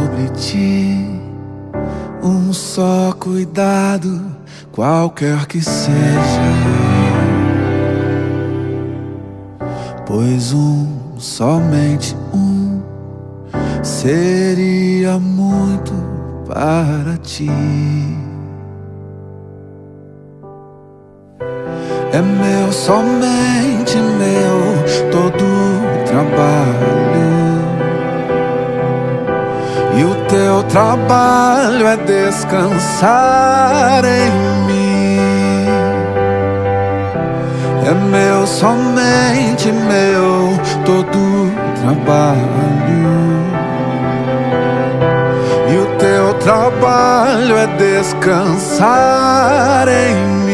sobre ti um só cuidado, qualquer que seja, pois somente seria muito para ti. É meu, somente meu, todo o trabalho, e o teu trabalho é descansar em mim. É meu, somente meu, todo o trabalho, e o teu trabalho é descansar em mim.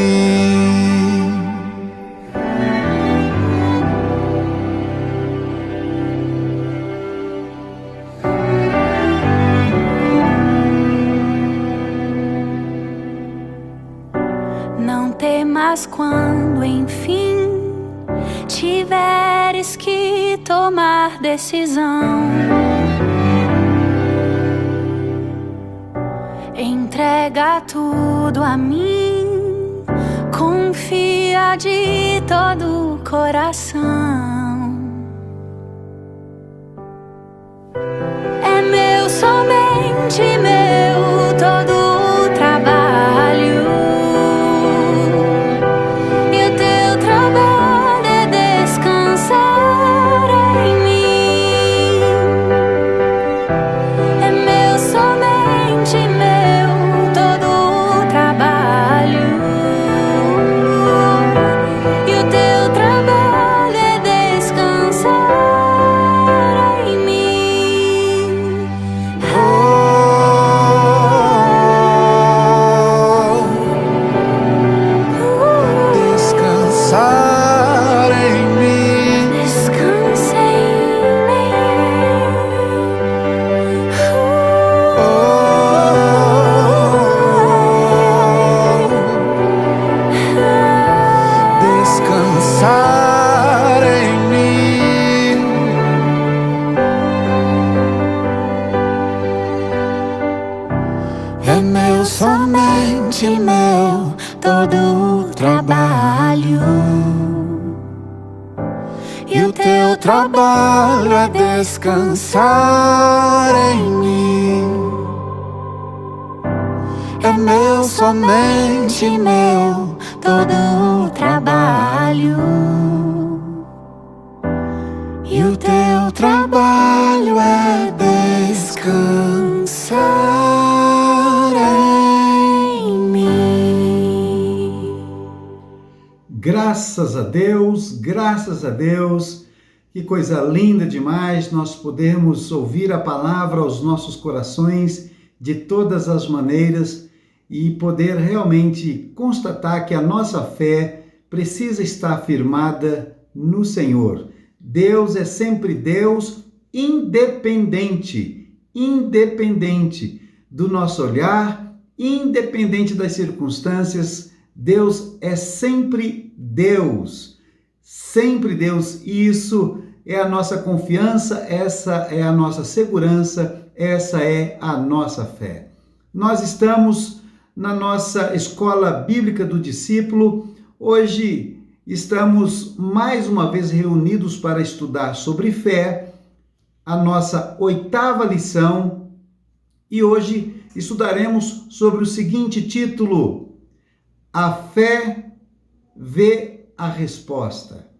Não temas quando, enfim, tiveres que tomar decisão. Entrega tudo a mim, confia de todo o coração. É meu, somente meu, todo o trabalho, e o teu trabalho é descansar em mim. É meu, somente meu, todo o trabalho, e o teu trabalho é descansar em mim. Descansar em mim. Descansa em mim. Descansar em mim. É meu, somente meu, todo o trabalho, e o teu trabalho é descansar em mim. É meu, somente meu, todo o trabalho, e o teu trabalho é descansar em mim. Graças a Deus, graças a Deus. Que coisa linda demais nós podermos ouvir a palavra aos nossos corações de todas as maneiras e poder realmente constatar que a nossa fé precisa estar firmada no Senhor. Deus é sempre Deus, independente do nosso olhar, independente das circunstâncias. Deus é sempre Deus, e isso é a nossa confiança, essa é a nossa segurança, essa é a nossa fé. Nós estamos na nossa Escola Bíblica do Discípulo. Hoje estamos mais uma vez reunidos para estudar sobre fé, a nossa 8ª lição, e hoje estudaremos sobre o seguinte título: A fé vê a resposta.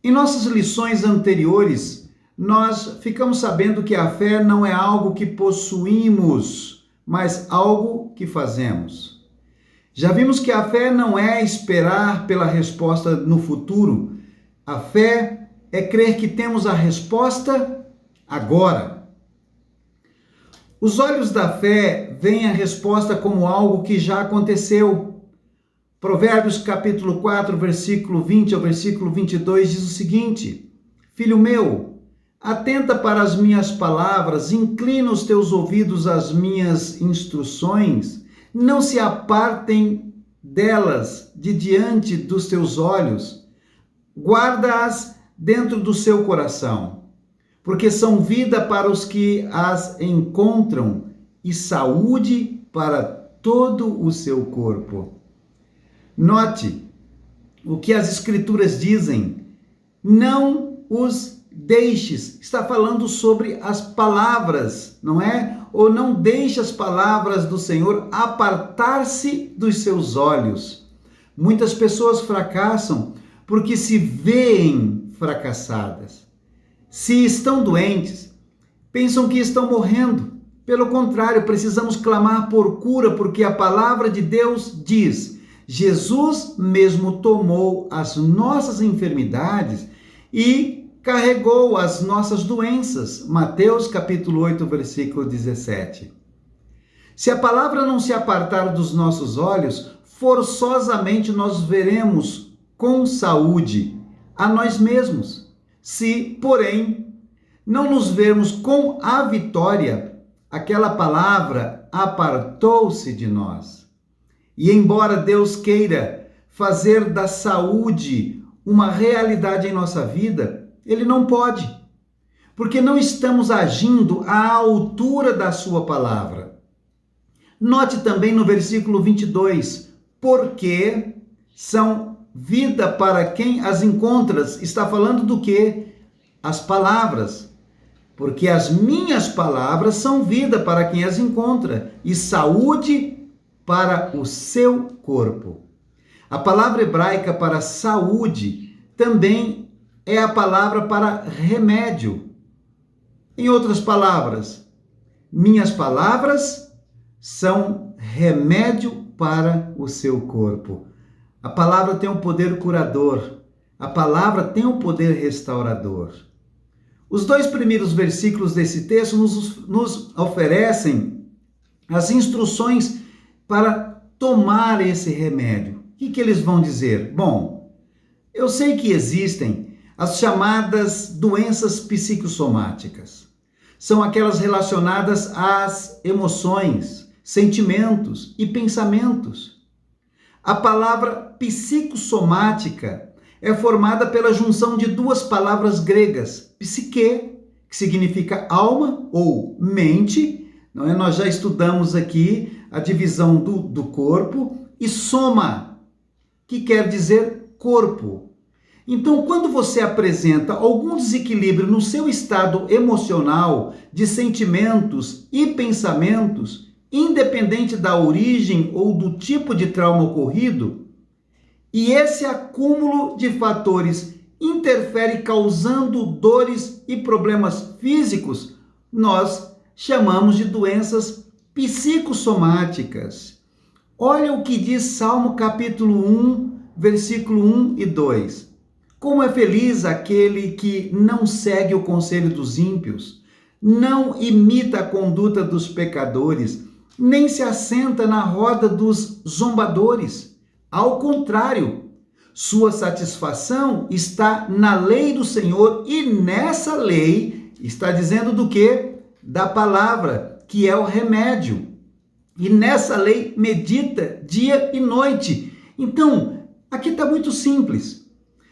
Em nossas lições anteriores, nós ficamos sabendo que a fé não é algo que possuímos, mas algo que fazemos. Já vimos que a fé não é esperar pela resposta no futuro. A fé é crer que temos a resposta agora. Os olhos da fé veem a resposta como algo que já aconteceu. Provérbios capítulo 4, versículo 20 ao versículo 22 diz o seguinte: Filho meu, atenta para as minhas palavras, inclina os teus ouvidos às minhas instruções, não se apartem delas de diante dos teus olhos, guarda-as dentro do seu coração, porque são vida para os que as encontram e saúde para todo o seu corpo. Note o que as Escrituras dizem: não os deixes. Está falando sobre as palavras, não é? Ou não deixe as palavras do Senhor apartar-se dos seus olhos. Muitas pessoas fracassam porque se veem fracassadas. Se estão doentes, pensam que estão morrendo. Pelo contrário, precisamos clamar por cura, porque a palavra de Deus diz: Jesus mesmo tomou as nossas enfermidades e carregou as nossas doenças. Mateus capítulo 8, versículo 17. Se a palavra não se apartar dos nossos olhos, forçosamente nós veremos com saúde a nós mesmos. Se, porém, não nos vermos com a vitória, aquela palavra apartou-se de nós. E embora Deus queira fazer da saúde uma realidade em nossa vida, Ele não pode, porque não estamos agindo à altura da sua palavra. Note também no versículo 22, porque são vida para quem as encontras. Está falando do quê? As palavras. Porque as minhas palavras são vida para quem as encontra e saúde para o seu corpo. A palavra hebraica para saúde também é a palavra para remédio. Em outras palavras, minhas palavras são remédio para o seu corpo. A palavra tem um poder curador. A palavra tem um poder restaurador. Os 2 primeiros versículos desse texto nos oferecem as instruções para tomar esse remédio. O que eles vão dizer? Bom, eu sei que existem as chamadas doenças psicossomáticas. São aquelas relacionadas às emoções, sentimentos e pensamentos. A palavra psicossomática é formada pela junção de 2 palavras gregas, psique, que significa alma ou mente, não é? Nós já estudamos aqui a divisão do corpo, e soma, que quer dizer corpo. Então, quando você apresenta algum desequilíbrio no seu estado emocional, de sentimentos e pensamentos, independente da origem ou do tipo de trauma ocorrido, e esse acúmulo de fatores interfere causando dores e problemas físicos, nós chamamos de doenças psicossomáticas. Olha o que diz Salmo capítulo 1, versículo 1 e 2. Como é feliz aquele que não segue o conselho dos ímpios, não imita a conduta dos pecadores, nem se assenta na roda dos zombadores. Ao contrário, sua satisfação está na lei do Senhor, e nessa lei está dizendo do quê? Da palavra, que é o remédio. E nessa lei medita dia e noite. Então, aqui está muito simples.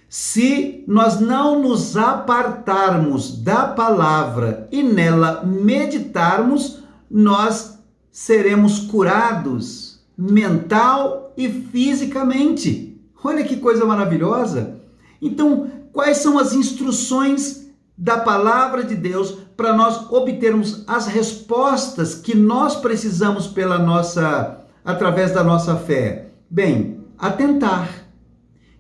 Se nós não nos apartarmos da palavra e nela meditarmos, nós seremos curados mental e fisicamente. Olha que coisa maravilhosa! Então, quais são as instruções da palavra de Deus para nós obtermos as respostas que nós precisamos através da nossa fé? Bem, atentar.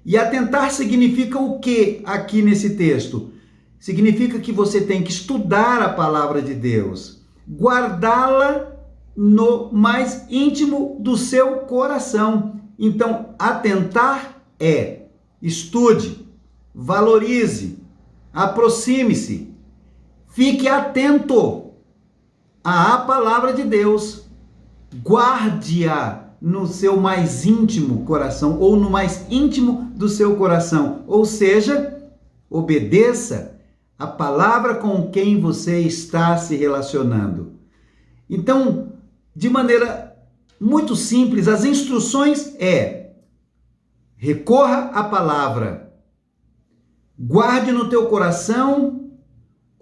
E atentar significa o que aqui nesse texto? Significa que você tem que estudar a palavra de Deus, guardá-la no mais íntimo do seu coração. Então, atentar é: estude, valorize, aproxime-se, fique atento à palavra de Deus, guarde-a no seu mais íntimo coração, ou no mais íntimo do seu coração, ou seja, obedeça a palavra com quem você está se relacionando. Então, de maneira muito simples, as instruções recorra à palavra, guarde no teu coração,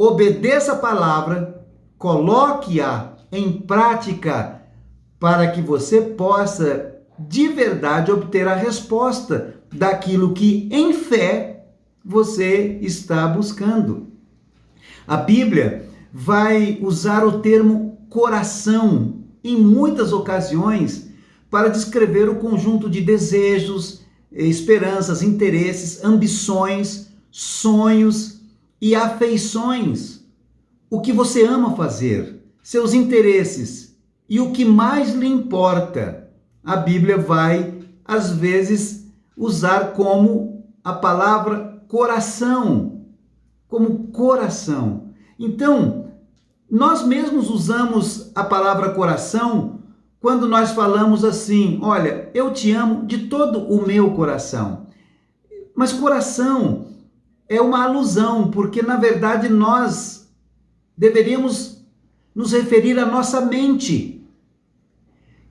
obedeça a palavra, coloque-a em prática para que você possa de verdade obter a resposta daquilo que em fé você está buscando. A Bíblia vai usar o termo coração em muitas ocasiões para descrever o conjunto de desejos, esperanças, interesses, ambições, sonhos e afeições. O que você ama fazer, seus interesses e o que mais lhe importa. A Bíblia vai, às vezes, usar como a palavra coração, como coração. Então, nós mesmos usamos a palavra coração quando nós falamos assim, olha, eu te amo de todo o meu coração. Mas coração é uma alusão, porque na verdade nós deveríamos nos referir à nossa mente.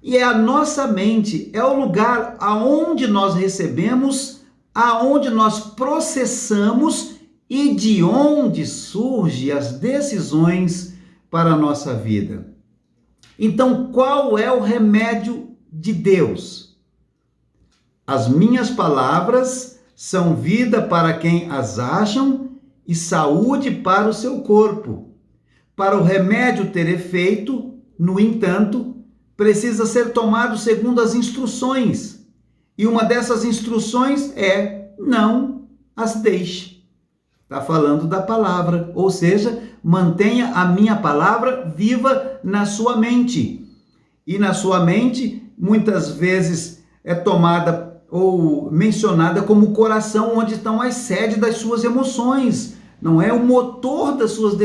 E é a nossa mente, é o lugar aonde nós recebemos, aonde nós processamos e de onde surgem as decisões para a nossa vida. Então, qual é o remédio de Deus? As minhas palavras são vida para quem as acham e saúde para o seu corpo. Para o remédio ter efeito, no entanto, precisa ser tomado segundo as instruções. E uma dessas instruções é: não as deixe. Está falando da palavra, ou seja, mantenha a minha palavra viva na sua mente. E na sua mente, muitas vezes é tomada ou mencionada como o coração, onde estão as sedes das suas emoções. Não é o motor das suas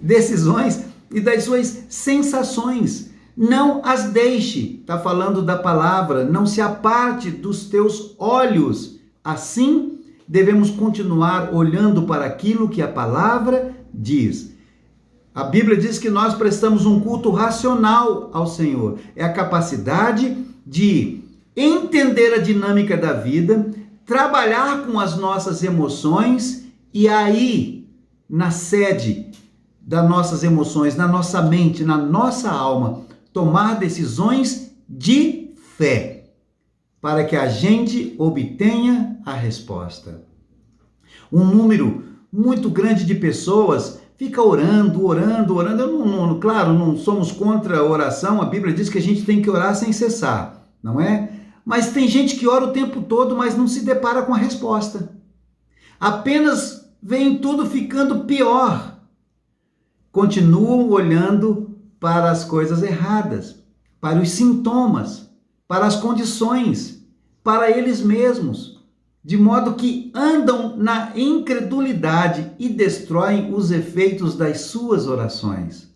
decisões e das suas sensações. Não as deixe. Está falando da palavra. Não se aparte dos teus olhos. Assim, devemos continuar olhando para aquilo que a palavra diz. A Bíblia diz que nós prestamos um culto racional ao Senhor. É a capacidade de entender a dinâmica da vida, trabalhar com as nossas emoções e aí, na sede das nossas emoções, na nossa mente, na nossa alma, tomar decisões de fé, para que a gente obtenha a resposta. Um número muito grande de pessoas fica orando. Claro, não somos contra a oração, a Bíblia diz que a gente tem que orar sem cessar, não é? Mas tem gente que ora o tempo todo, mas não se depara com a resposta. Apenas vem tudo ficando pior. Continuam olhando para as coisas erradas, para os sintomas, para as condições, para eles mesmos, de modo que andam na incredulidade e destroem os efeitos das suas orações.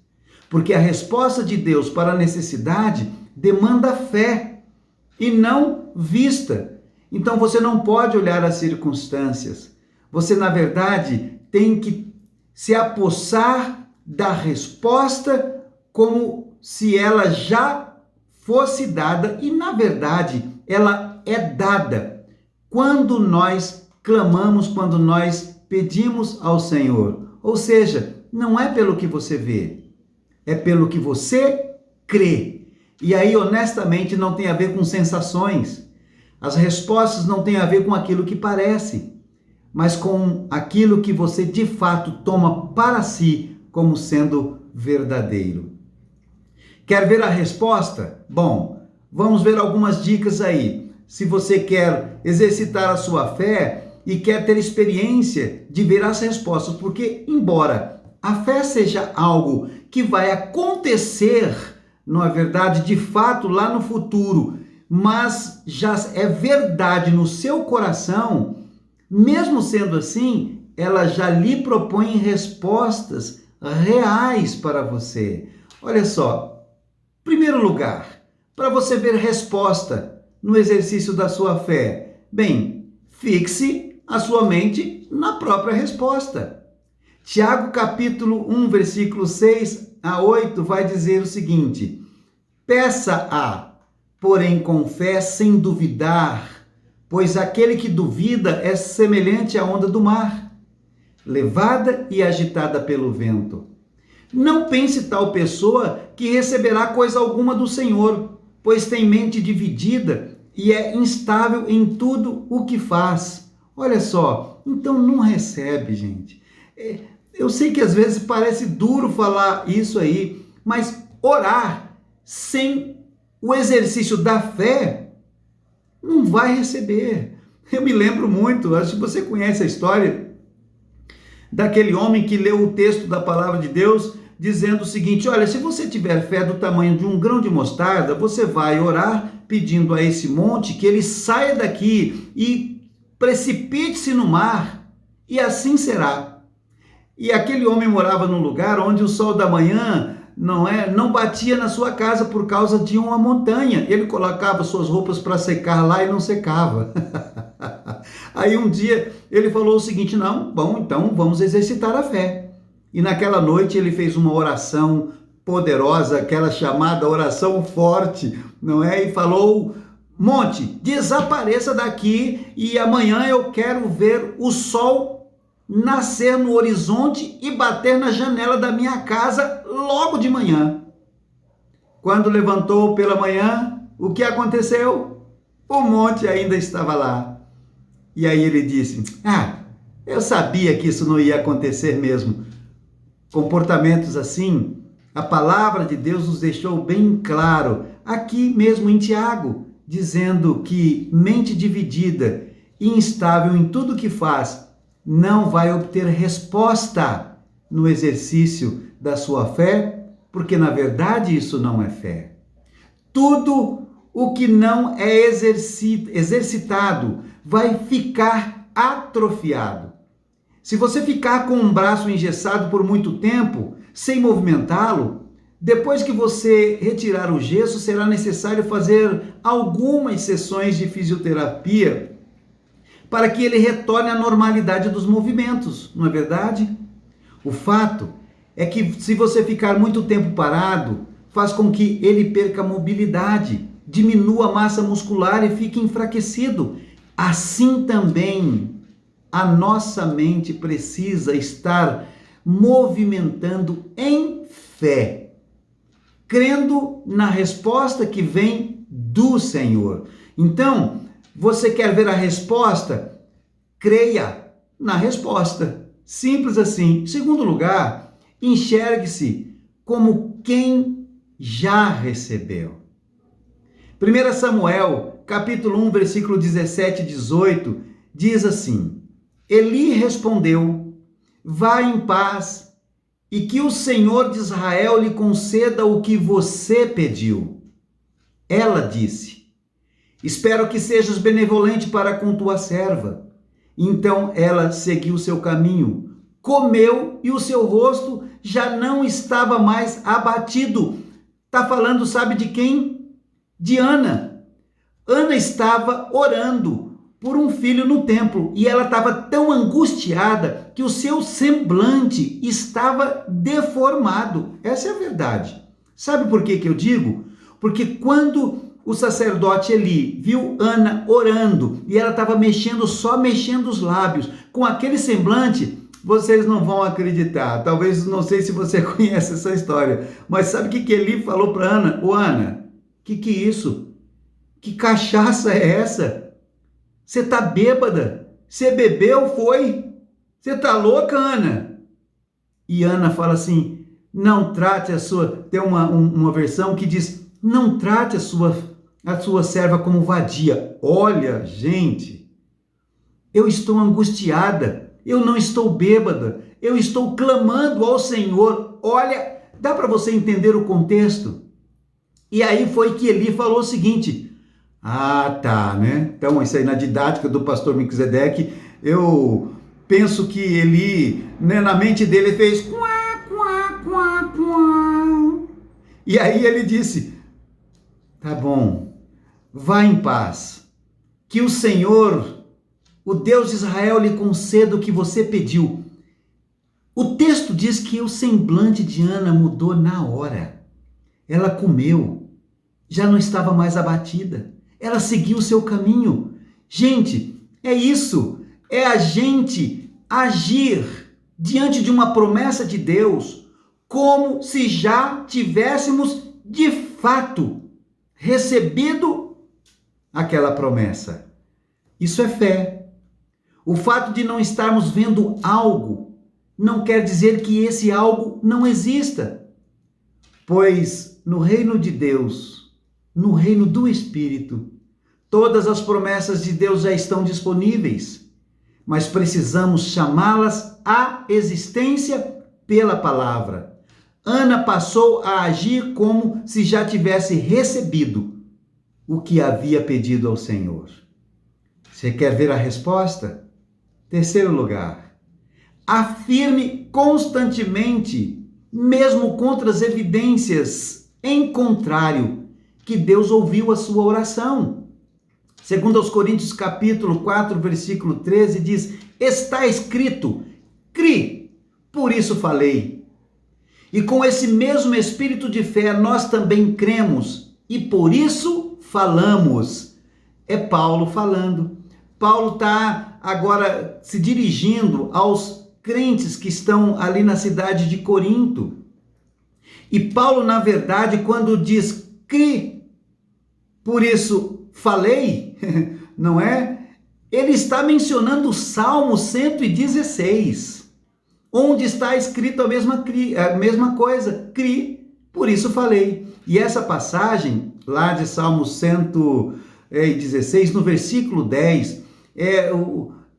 Porque a resposta de Deus para a necessidade demanda fé e não vista. Então você não pode olhar as circunstâncias. Você, na verdade, tem que se apossar da resposta como se ela já fosse dada, e na verdade ela é dada quando nós clamamos, quando nós pedimos ao Senhor. Ou seja, não é pelo que você vê, é pelo que você crê. E aí, honestamente, não tem a ver com sensações. As respostas não têm a ver com aquilo que parece, mas com aquilo que você de fato toma para si como sendo verdadeiro. Quer ver a resposta? Bom, vamos ver algumas dicas aí. Se você quer exercitar a sua fé e quer ter experiência de ver as respostas, porque embora a fé seja algo que vai acontecer, não é verdade, de fato lá no futuro, mas já é verdade no seu coração, mesmo sendo assim, ela já lhe propõe respostas reais para você. Olha só, primeiro lugar, para você ver resposta no exercício da sua fé, bem, fixe a sua mente na própria resposta. Tiago capítulo 1, versículo 6 a 8 vai dizer o seguinte: peça-a, porém com fé, sem duvidar, pois aquele que duvida é semelhante à onda do mar, levada e agitada pelo vento. Não pense tal pessoa que receberá coisa alguma do Senhor, pois tem mente dividida e é instável em tudo o que faz. Olha só, então não recebe, gente. Eu sei que às vezes parece duro falar isso aí, mas orar sem o exercício da fé não vai receber. Eu me lembro muito, acho que você conhece a história daquele homem que leu o texto da palavra de Deus dizendo o seguinte: olha, se você tiver fé do tamanho de um grão de mostarda, você vai orar pedindo a esse monte que ele saia daqui e precipite-se no mar, e assim será. E aquele homem morava num lugar onde o sol da manhã não batia na sua casa por causa de uma montanha. Ele colocava suas roupas para secar lá e não secava. Aí um dia ele falou o seguinte: não, bom, então vamos exercitar a fé. E naquela noite ele fez uma oração poderosa, aquela chamada oração forte, não é? E falou: monte, desapareça daqui e amanhã eu quero ver o sol nascer no horizonte e bater na janela da minha casa logo de manhã. Quando levantou pela manhã, o que aconteceu? O monte ainda estava lá. E aí ele disse: eu sabia que isso não ia acontecer mesmo. Comportamentos assim, a palavra de Deus nos deixou bem claro, aqui mesmo em Tiago, dizendo que mente dividida e instável em tudo que faz, não vai obter resposta no exercício da sua fé, porque na verdade isso não é fé. Tudo o que não é exercitado vai ficar atrofiado. Se você ficar com um braço engessado por muito tempo, sem movimentá-lo, depois que você retirar o gesso, será necessário fazer algumas sessões de fisioterapia para que ele retorne à normalidade dos movimentos, não é verdade? O fato é que se você ficar muito tempo parado, faz com que ele perca a mobilidade, diminua a massa muscular e fique enfraquecido. Assim também, a nossa mente precisa estar movimentando em fé, crendo na resposta que vem do Senhor. Então, você quer ver a resposta? Creia na resposta. Simples assim. Em segundo lugar, enxergue-se como quem já recebeu. 1 Samuel, capítulo 1, versículo 17 e 18, diz assim: Eli respondeu: vá em paz, e que o Senhor de Israel lhe conceda o que você pediu. Ela disse: espero que sejas benevolente para com tua serva. Então ela seguiu seu caminho, comeu e o seu rosto já não estava mais abatido. Está falando, sabe de quem? De Ana. Ana estava orando por um filho no templo e ela estava tão angustiada que o seu semblante estava deformado. Essa é a verdade. Sabe por que eu digo? Porque quando o sacerdote Eli viu Ana orando e ela estava só mexendo os lábios, com aquele semblante, vocês não vão acreditar. Talvez, não sei se você conhece essa história, mas sabe o que Eli falou para Ana? Ô Ana, que é isso? Que cachaça é essa? Você tá bêbada? Você bebeu, foi? Você tá louca, Ana? E Ana fala assim: não trate a sua... Tem uma versão que diz: não trate a sua serva como vadia. Olha, gente, eu estou angustiada, eu não estou bêbada, eu estou clamando ao Senhor. Olha, dá para você entender o contexto? E aí foi que Eli falou o seguinte: tá, né? Então, isso aí na didática do pastor Melquisedeque, eu penso que Eli, né, na mente dele, fez quá, quá, quá, quá. E aí ele disse: tá bom, vá em paz, que o Senhor, o Deus de Israel, lhe conceda o que você pediu. O texto diz que o semblante de Ana mudou na hora. Ela comeu, já não estava mais abatida. Ela seguiu o seu caminho. Gente, é isso. É a gente agir diante de uma promessa de Deus, como se já tivéssemos de fato recebido aquela promessa. Isso é fé. O fato de não estarmos vendo algo não quer dizer que esse algo não exista, pois no reino de Deus, no reino do Espírito, todas as promessas de Deus já estão disponíveis, mas precisamos chamá-las à existência pela palavra. Ana passou a agir como se já tivesse recebido o que havia pedido ao Senhor. Você quer ver a resposta? Terceiro lugar, afirme constantemente, mesmo contra as evidências em contrário, que Deus ouviu a sua oração. Segundo aos Coríntios capítulo 4, versículo 13, diz: está escrito, cri, por isso falei. E com esse mesmo espírito de fé, nós também cremos e por isso falamos. É Paulo falando. Paulo está agora se dirigindo aos crentes que estão ali na cidade de Corinto. E Paulo, na verdade, quando diz cri, por isso falei, não é? Ele está mencionando o Salmo 116, onde está escrito a mesma coisa, cri, por isso falei. E essa passagem, lá de Salmo 116, no versículo 10,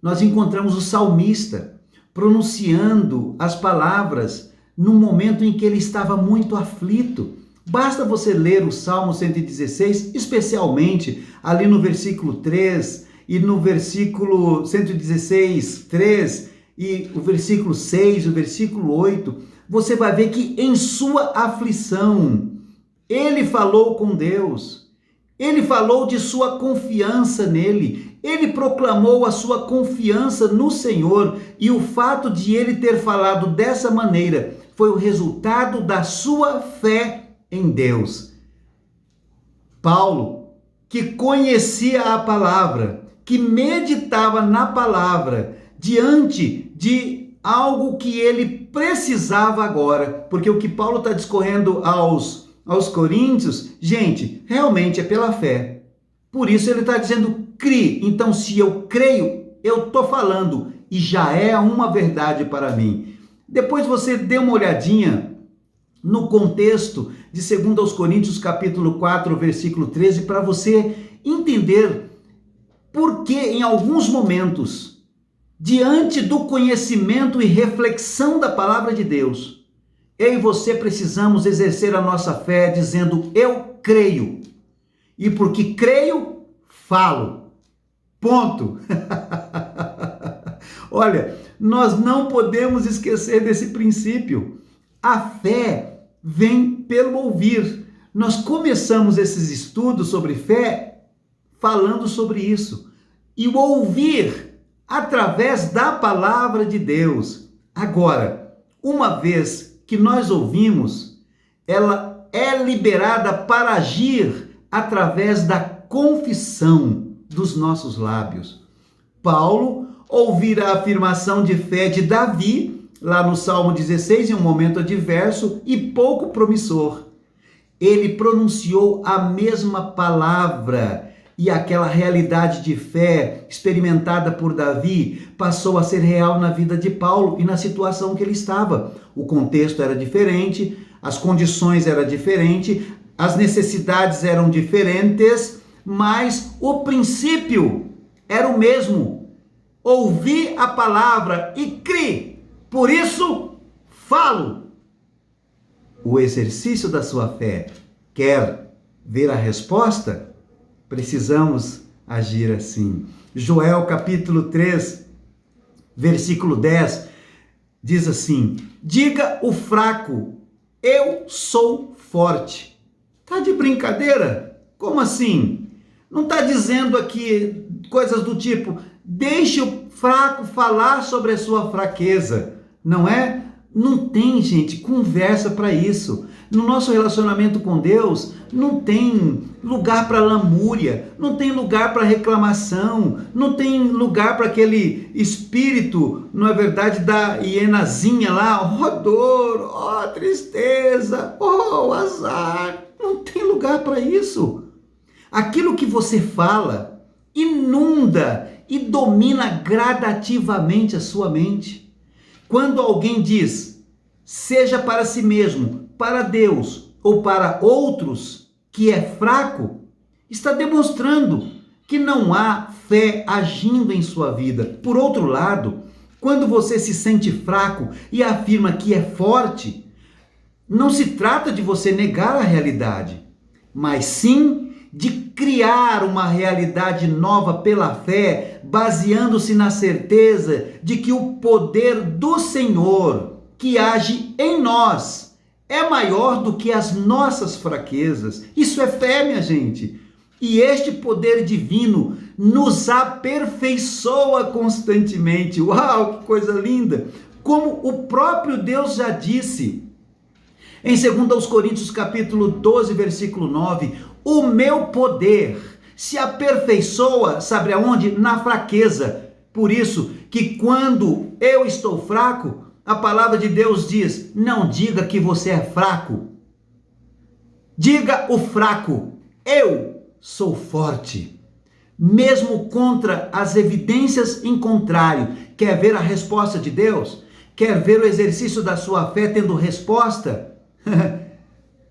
nós encontramos o salmista pronunciando as palavras num momento em que ele estava muito aflito. Basta você ler o Salmo 116, especialmente ali no versículo 3 e no versículo 116, 3 e o versículo 6, o versículo 8, você vai ver que em sua aflição, ele falou com Deus, ele falou de sua confiança nele, ele proclamou a sua confiança no Senhor, e o fato de ele ter falado dessa maneira foi o resultado da sua fé em Deus. Paulo, que conhecia a palavra, que meditava na palavra, diante de algo que ele precisava agora, porque o que Paulo está discorrendo aos Coríntios, gente, realmente é pela fé. Por isso ele está dizendo, crie. Então, se eu creio, eu estou falando, e já é uma verdade para mim. Depois você dê uma olhadinha no contexto de 2 aos Coríntios, capítulo 4, versículo 13, para você entender por que em alguns momentos, diante do conhecimento e reflexão da palavra de Deus, eu e você precisamos exercer a nossa fé dizendo, eu creio. E porque creio, falo. Ponto. Olha, nós não podemos esquecer desse princípio. A fé vem pelo ouvir. Nós começamos esses estudos sobre fé falando sobre isso. E o ouvir através da palavra de Deus. Agora, uma vez que nós ouvimos, ela é liberada para agir através da confissão dos nossos lábios. Paulo ouvira a afirmação de fé de Davi, lá no Salmo 16, em um momento adverso e pouco promissor. Ele pronunciou a mesma palavra e aquela realidade de fé experimentada por Davi passou a ser real na vida de Paulo e na situação que ele estava. O contexto era diferente, as condições eram diferentes, as necessidades eram diferentes, mas o princípio era o mesmo. Ouvi a palavra e crie, por isso falo. O exercício da sua fé quer ver a resposta? Precisamos agir assim. Joel capítulo 3, versículo 10, diz assim: diga o fraco, eu sou forte. Tá de brincadeira? Como assim? Não está dizendo aqui coisas do tipo, deixe o fraco falar sobre a sua fraqueza, não é? Não tem, gente, conversa para isso. No nosso relacionamento com Deus, não tem lugar para lamúria, não tem lugar para reclamação, não tem lugar para aquele espírito, não é verdade, da hienazinha lá, ó dor, ó tristeza, ó azar. Não tem lugar para isso. Aquilo que você fala inunda e domina gradativamente a sua mente. Quando alguém diz, seja para si mesmo, para Deus ou para outros, que é fraco, está demonstrando que não há fé agindo em sua vida. Por outro lado, quando você se sente fraco e afirma que é forte, não se trata de você negar a realidade, mas sim de criar uma realidade nova pela fé, baseando-se na certeza de que o poder do Senhor que age em nós é maior do que as nossas fraquezas. Isso é fé, minha gente. E este poder divino nos aperfeiçoa constantemente. Uau, que coisa linda! Como o próprio Deus já disse em 2 Coríntios capítulo 12, versículo 9, o meu poder se aperfeiçoa, sabe aonde? Na fraqueza. Por isso que quando eu estou fraco, a palavra de Deus diz, não diga que você é fraco. Diga o fraco, eu sou forte. Mesmo contra as evidências em contrário. Quer ver a resposta de Deus? Quer ver o exercício da sua fé tendo resposta?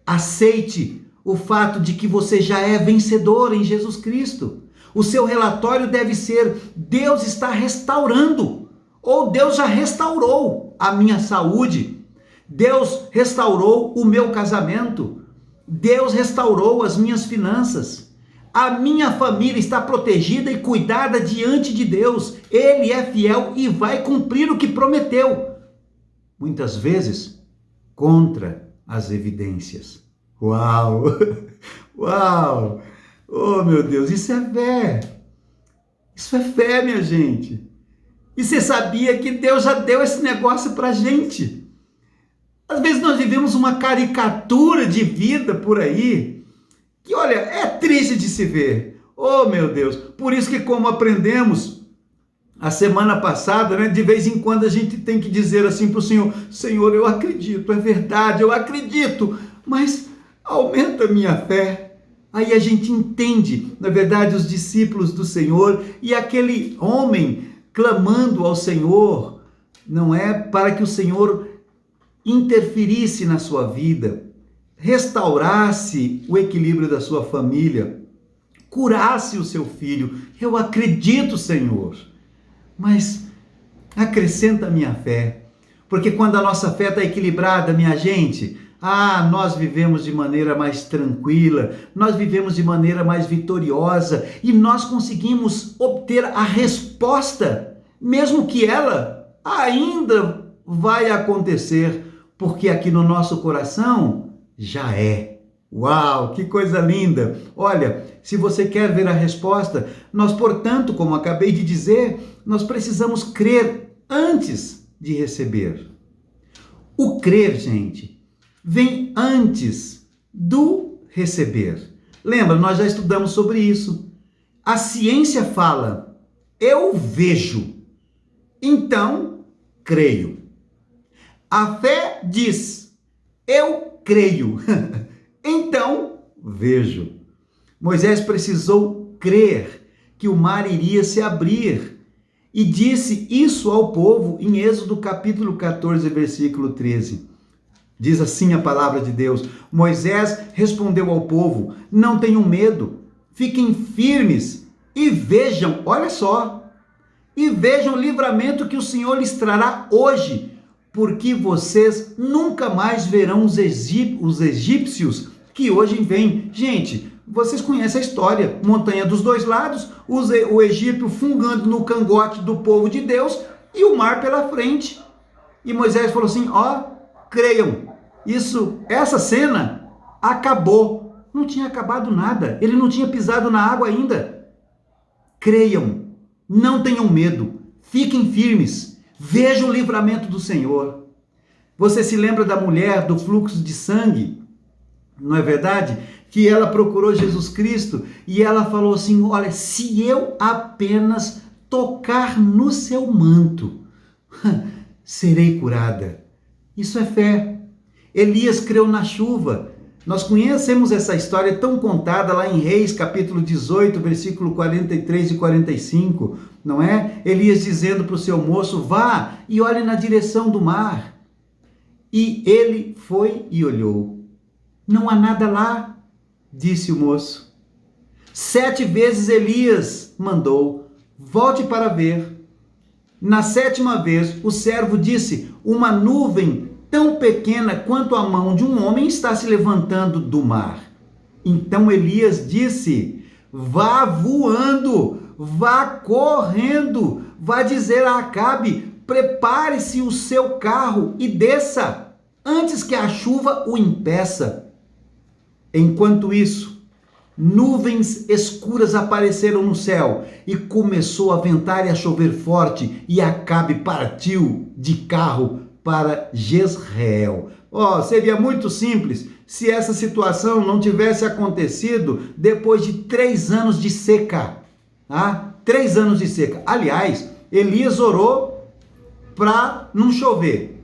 Aceite o fato de que você já é vencedor em Jesus Cristo. O seu relatório deve ser, Deus está restaurando, ou Deus já restaurou a minha saúde, Deus restaurou o meu casamento, Deus restaurou as minhas finanças, a minha família está protegida e cuidada diante de Deus, Ele é fiel e vai cumprir o que prometeu. Muitas vezes, contra as evidências. Uau! Uau! Oh, meu Deus, isso é fé! Isso é fé, minha gente! E você sabia que Deus já deu esse negócio pra gente? Às vezes nós vivemos uma caricatura de vida por aí, que olha, é triste de se ver. Oh, meu Deus! Por isso que, como aprendemos a semana passada, né, de vez em quando a gente tem que dizer assim para o Senhor, Senhor, eu acredito, é verdade, eu acredito, mas aumenta a minha fé. Aí a gente entende, na verdade, os discípulos do Senhor e aquele homem clamando ao Senhor, não é para que o Senhor interferisse na sua vida, restaurasse o equilíbrio da sua família, curasse o seu filho. Eu acredito, Senhor, mas acrescenta a minha fé, porque quando a nossa fé está equilibrada, minha gente, nós vivemos de maneira mais tranquila, nós vivemos de maneira mais vitoriosa e nós conseguimos obter a resposta, mesmo que ela ainda vai acontecer, porque aqui no nosso coração já é. Uau, que coisa linda! Olha, se você quer ver a resposta, nós, portanto, como acabei de dizer, nós precisamos crer antes de receber. O crer, gente, vem antes do receber. Lembra, nós já estudamos sobre isso. A ciência fala, eu vejo, então creio. A fé diz, eu creio, então vejo. Moisés precisou crer que o mar iria se abrir e disse isso ao povo em Êxodo capítulo 14, versículo 13. Diz assim a palavra de Deus, Moisés respondeu ao povo, não tenham medo, fiquem firmes e vejam, olha só, e vejam o livramento que o Senhor lhes trará hoje, porque vocês nunca mais verão os egípcios que hoje vêm. Gente, vocês conhecem a história, montanha dos dois lados, o Egito fungando no cangote do povo de Deus e o mar pela frente. E Moisés falou assim, creiam, essa cena acabou. Não tinha acabado nada, ele não tinha pisado na água ainda. Creiam, não tenham medo, fiquem firmes, vejam o livramento do Senhor. Você se lembra da mulher do fluxo de sangue? Não é verdade? Que ela procurou Jesus Cristo e ela falou assim: olha, se eu apenas tocar no seu manto, serei curada. Isso é fé. Elias creu na chuva. Nós conhecemos essa história tão contada lá em Reis, capítulo 18, versículo 43 e 45, não é? Elias dizendo para o seu moço: vá e olhe na direção do mar. E ele foi e olhou. Não há nada lá, disse o moço. 7 vezes Elias mandou: volte para ver. Na 7ª vez, o servo disse: uma nuvem tão pequena quanto a mão de um homem está se levantando do mar. Então Elias disse: vá voando, vá correndo, vá dizer a Acabe: prepare-se o seu carro e desça, antes que a chuva o impeça. Enquanto isso, nuvens escuras apareceram no céu e começou a ventar e a chover forte, e Acabe partiu de carro para Jezreel. Seria muito simples se essa situação não tivesse acontecido depois de 3 anos de seca. 3 anos de seca. Aliás, Elias orou para não chover.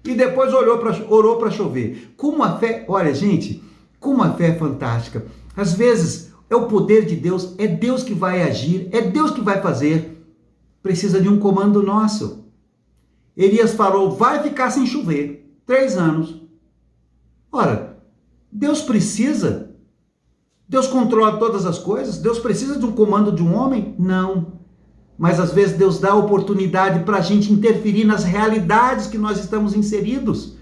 E depois orou para chover. Como a fé, olha gente, como a fé é fantástica. Às vezes é o poder de Deus, é Deus que vai agir, é Deus que vai fazer. Precisa de um comando nosso. Elias falou: vai ficar sem chover 3 anos. Ora, Deus precisa? Deus controla todas as coisas? Deus precisa de um comando de um homem? Não. Mas às vezes Deus dá a oportunidade para a gente interferir nas realidades que nós estamos inseridos.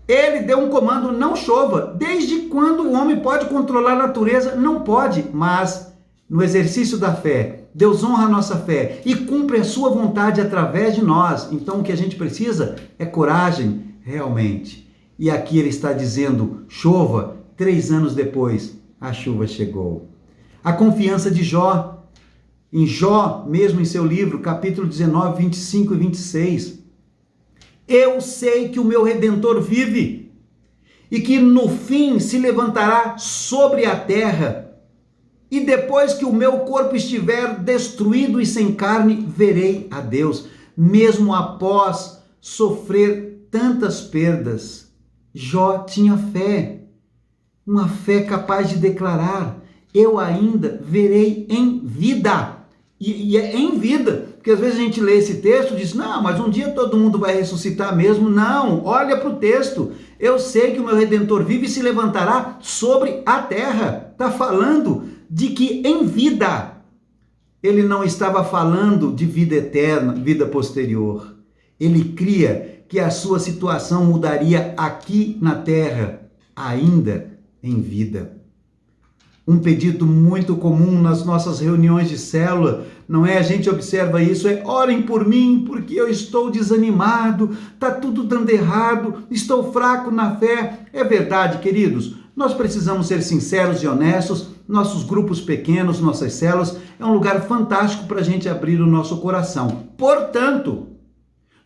Ele deu um comando: não chova. Desde quando o homem pode controlar a natureza? Não pode. Mas no exercício da fé, Deus honra a nossa fé e cumpre a sua vontade através de nós. Então o que a gente precisa é coragem, realmente. E aqui ele está dizendo: chova. 3 anos depois, a chuva chegou. A confiança de Jó. Em Jó, mesmo em seu livro, capítulo 19, 25 e 26. Eu sei que o meu Redentor vive e que no fim se levantará sobre a terra. E depois que o meu corpo estiver destruído e sem carne, verei a Deus, mesmo após sofrer tantas perdas. Jó tinha fé, uma fé capaz de declarar: eu ainda verei em vida. E é em vida, porque às vezes a gente lê esse texto e diz: não, mas um dia todo mundo vai ressuscitar mesmo. Não, olha para o texto: eu sei que o meu Redentor vive e se levantará sobre a terra. Está falando de que em vida. Ele não estava falando de vida eterna, vida posterior. Ele cria que a sua situação mudaria aqui na terra, ainda em vida. Um pedido muito comum nas nossas reuniões de célula, não é? A gente observa isso, orem por mim, porque eu estou desanimado, está tudo dando errado, estou fraco na fé. É verdade, queridos, nós precisamos ser sinceros e honestos. Nossos grupos pequenos, nossas células, é um lugar fantástico para a gente abrir o nosso coração. Portanto,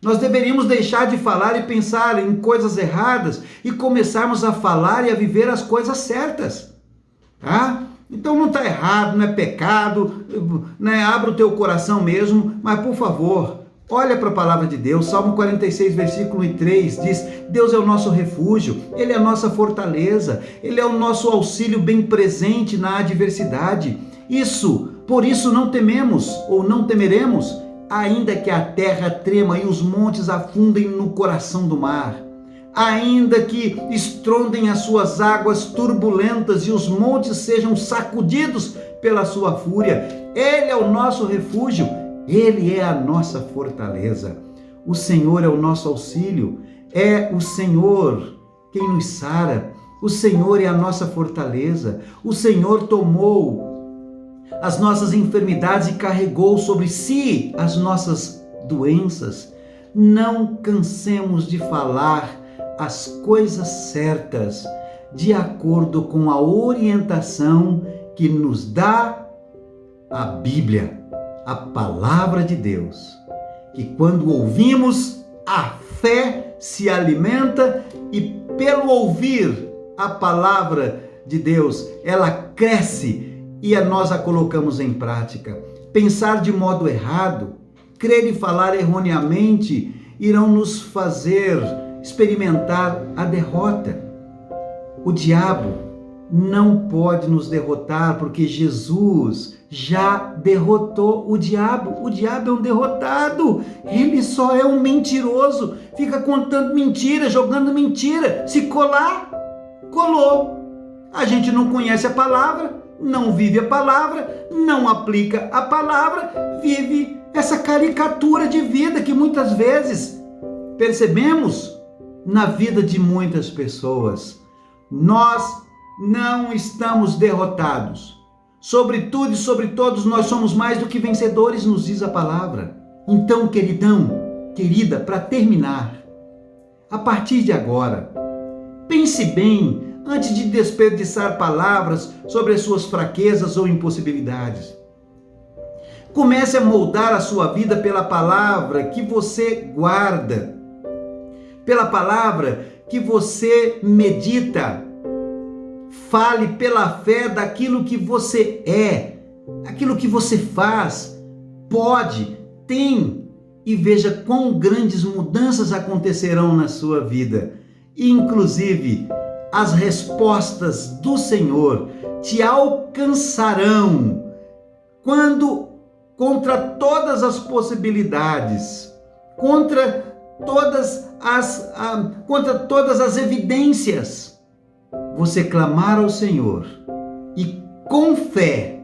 nós deveríamos deixar de falar e pensar em coisas erradas e começarmos a falar e a viver as coisas certas. Então não está errado, não é pecado, né? Abra o teu coração mesmo, mas por favor, olha para a palavra de Deus. Salmo 46, versículo 3 diz: Deus é o nosso refúgio, Ele é a nossa fortaleza, Ele é o nosso auxílio bem presente na adversidade. Por isso não tememos ou não temeremos, ainda que a terra trema e os montes afundem no coração do mar. Ainda que estrondem as suas águas turbulentas e os montes sejam sacudidos pela sua fúria, Ele é o nosso refúgio, Ele é a nossa fortaleza. O Senhor é o nosso auxílio, é o Senhor quem nos sara, o Senhor é a nossa fortaleza, o Senhor tomou as nossas enfermidades e carregou sobre si as nossas doenças. Não cansemos de falar as coisas certas, de acordo com a orientação que nos dá a Bíblia, a palavra de Deus. Que quando ouvimos, a fé se alimenta e pelo ouvir a palavra de Deus, ela cresce e nós a colocamos em prática. Pensar de modo errado, crer e falar erroneamente irão nos fazer experimentar a derrota. O diabo não pode nos derrotar porque Jesus já derrotou o diabo. O diabo é um derrotado, ele só é um mentiroso, fica contando mentira, jogando mentira. Se colar, colou. A gente não conhece a palavra, não vive a palavra, não aplica a palavra, vive essa caricatura de vida que muitas vezes percebemos na vida de muitas pessoas. Nós não estamos derrotados. Sobre tudo e sobre todos nós somos mais do que vencedores, nos diz a palavra. Então, queridão, querida, para terminar, a partir de agora, pense bem antes de desperdiçar palavras sobre as suas fraquezas ou impossibilidades. Comece a moldar a sua vida pela palavra que você guarda, pela palavra que você medita. Fale pela fé daquilo que você é, aquilo que você faz, pode, tem, e veja quão grandes mudanças acontecerão na sua vida. Inclusive, as respostas do Senhor te alcançarão quando, contra todas as possibilidades, contra todas as evidências, você clamar ao Senhor e com fé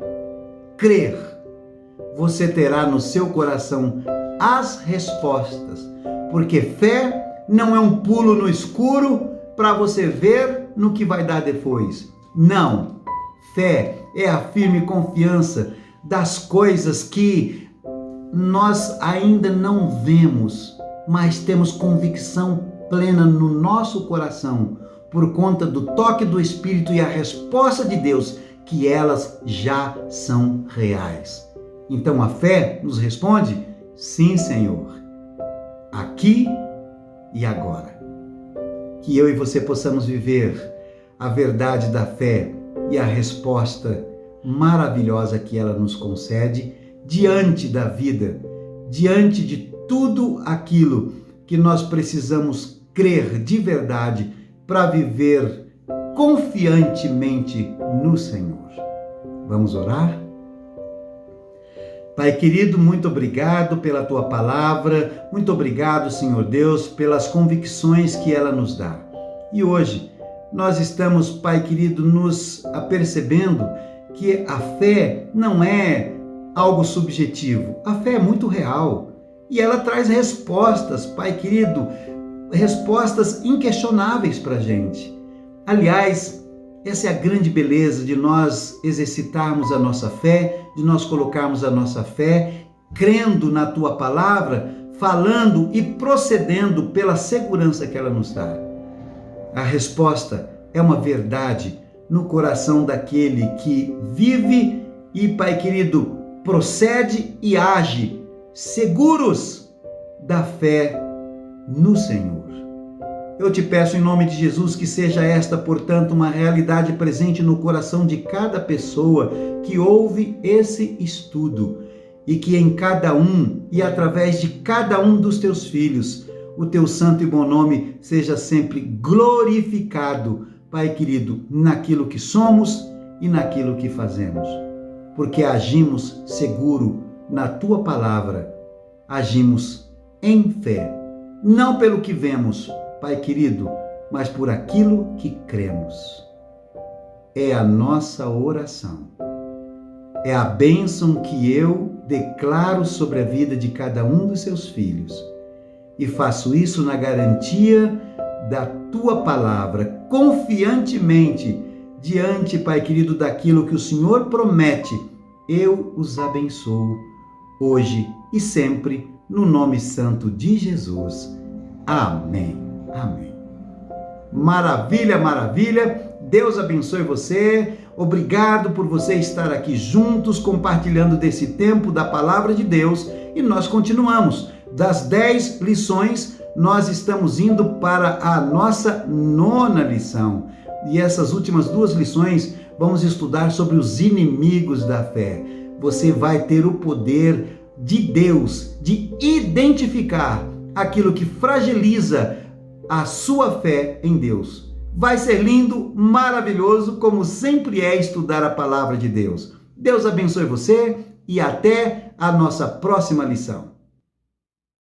crer, você terá no seu coração as respostas, porque fé não é um pulo no escuro para você ver no que vai dar depois. Não, fé é a firme confiança das coisas que nós ainda não vemos, mas temos convicção plena no nosso coração, por conta do toque do Espírito e a resposta de Deus, que elas já são reais. Então a fé nos responde: sim, Senhor, aqui e agora. Que eu e você possamos viver a verdade da fé e a resposta maravilhosa que ela nos concede diante da vida, diante de tudo aquilo que nós precisamos crer de verdade para viver confiantemente no Senhor. Vamos orar? Pai querido, muito obrigado pela Tua palavra, muito obrigado, Senhor Deus, pelas convicções que ela nos dá. E hoje nós estamos, Pai querido, nos apercebendo que a fé não é algo subjetivo, a fé é muito real e ela traz respostas, Pai querido, respostas inquestionáveis para a gente. Aliás, essa é a grande beleza de nós exercitarmos a nossa fé, de nós colocarmos a nossa fé, crendo na Tua palavra, falando e procedendo pela segurança que ela nos dá. A resposta é uma verdade no coração daquele que vive e, Pai querido, procede e age seguros da fé no Senhor. Eu te peço em nome de Jesus que seja esta, portanto, uma realidade presente no coração de cada pessoa que ouve esse estudo e que em cada um e através de cada um dos teus filhos, o teu santo e bom nome seja sempre glorificado, Pai querido, naquilo que somos e naquilo que fazemos. Porque agimos seguro na tua palavra, agimos em fé, não pelo que vemos, Pai querido, mas por aquilo que cremos. É a nossa oração. É a bênção que eu declaro sobre a vida de cada um dos seus filhos. E faço isso na garantia da tua palavra, confiantemente, diante, Pai querido, daquilo que o Senhor promete. Eu os abençoo hoje e sempre, no nome santo de Jesus. Amém. Amém. Maravilha, maravilha. Deus abençoe você. Obrigado por você estar aqui juntos, compartilhando desse tempo da palavra de Deus. E nós continuamos das 10 lições nós estamos indo para a nossa 9ª lição. E essas últimas 2 lições vamos estudar sobre os inimigos da fé. Você vai ter o poder de Deus de identificar aquilo que fragiliza a sua fé em Deus. Vai ser lindo, maravilhoso, como sempre é estudar a palavra de Deus. Deus abençoe você e até a nossa próxima lição.